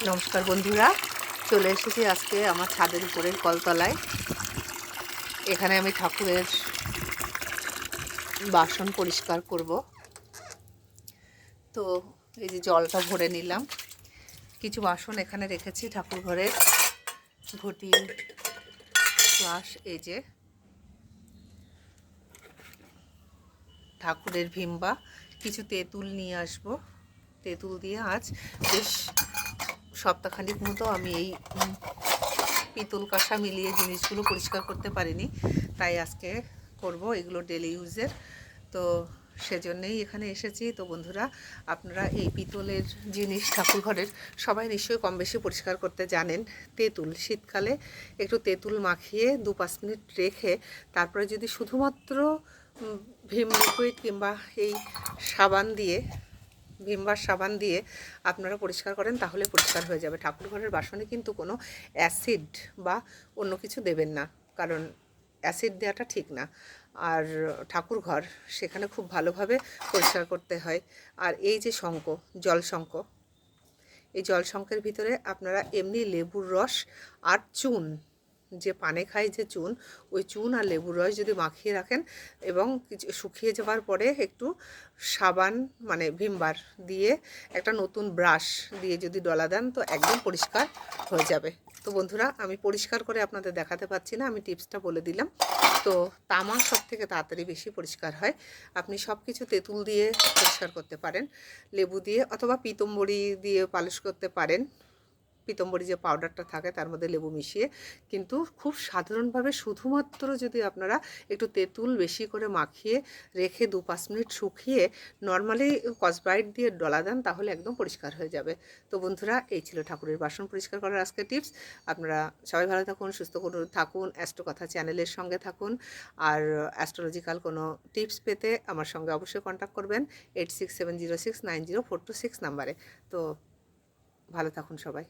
নমস্কার বন্ধুরা, চলে এসেছি আজকে আমার ছাদের উপরের কলতলায়। এখানে আমি ঠাকুরের বাসন পরিষ্কার করব। তো এই যে জলটা ভরে নিলাম, কিছু বাসন এখানে রেখেছি ঠাকুর ঘরের, ঘটি প্লাস এই যে ঠাকুরের ভিম্বা, কিছু তেঁতুল নিয়ে আসব। তেঁতুল দিয়ে আজ বেশ সপ্তাহখানিক মতো আমি এই পিতল কাঁসা মিলিয়ে জিনিসগুলো পরিষ্কার করতে পারিনি, তাই আজকে করব। এগুলো ডেলি ইউজের, তো সেজন্যই এখানে এসেছি। তো বন্ধুরা, আপনারা এই পিতলের জিনিস ঠাকুর ঘরের সবাই নিশ্চয়ই কম বেশি পরিষ্কার করতে জানেন। তেঁতুল, শীতকালে একটু তেঁতুল মাখিয়ে 2-5 মিনিট রেখে তারপরে যদি শুধুমাত্র ভিম লিকুইড কিংবা এই সাবান দিয়ে, ভিমবার সাবান দিয়ে আপনারা পরিষ্কার করেন, তাহলে পরিষ্কার হয়ে যাবে। ঠাকুর ঘরের বাসনে কিন্তু কোনো অ্যাসিড বা অন্য কিছু দেবেন না, কারণ অ্যাসিড দেওয়াটা ঠিক না। আর ঠাকুর ঘর সেখানে খুব ভালোভাবে পরিষ্কার করতে হয়। আর এই যে শঙ্খ, জল শঙ্খ, এই জল শঙ্খের ভিতরে আপনারা এমনি লেবুর রস আর চুন, যে পানে খায় যে চুন, ওই চুন আর লেবুর রস যদি মাখিয়ে রাখেন এবং কিছু শুকিয়ে যাওয়ার পরে একটু সাবান মানে ভিমবার দিয়ে একটা নতুন ব্রাশ দিয়ে যদি ডলা দেন, তো একদম পরিষ্কার হয়ে যাবে। তো বন্ধুরা, আমি পরিষ্কার করে আপনাদের দেখাতে পাচ্ছি না, আমি টিপসটা বলে দিলাম। তো তামা সব থেকে তাড়াতাড়ি বেশি পরিষ্কার হয়। আপনি সব কিছু তেঁতুল দিয়ে পরিষ্কার করতে পারেন, লেবু দিয়ে, অথবা পিতম্বরী দিয়ে পালিশ করতে পারেন। পিতম্বরী যে পাউডারটা থাকে তার মধ্যে লেবু মিশিয়ে। কিন্তু খুব সাধারণভাবে শুধুমাত্র যদি আপনারা একটু তেঁতুল বেশি করে মাখিয়ে রেখে 2-5 মিনিট শুকিয়ে নর্মালি স্কচব্রাইট দিয়ে ডলা দেন, তাহলে একদম পরিষ্কার হয়ে যাবে। তো বন্ধুরা, এই ছিল ঠাকুরের বাসন পরিষ্কার করার আজকে টিপস। আপনারা সবাই ভালো থাকুন, সুস্থ থাকুন, অ্যাস্ট্রো কথা চ্যানেলের সঙ্গে থাকুন। আর অ্যাস্ট্রোলজিক্যাল কোনো টিপস পেতে আমার সঙ্গে অবশ্যই কন্ট্যাক্ট করবেন 8670690426 নাম্বারে। তো ভালো থাকুন সবাই।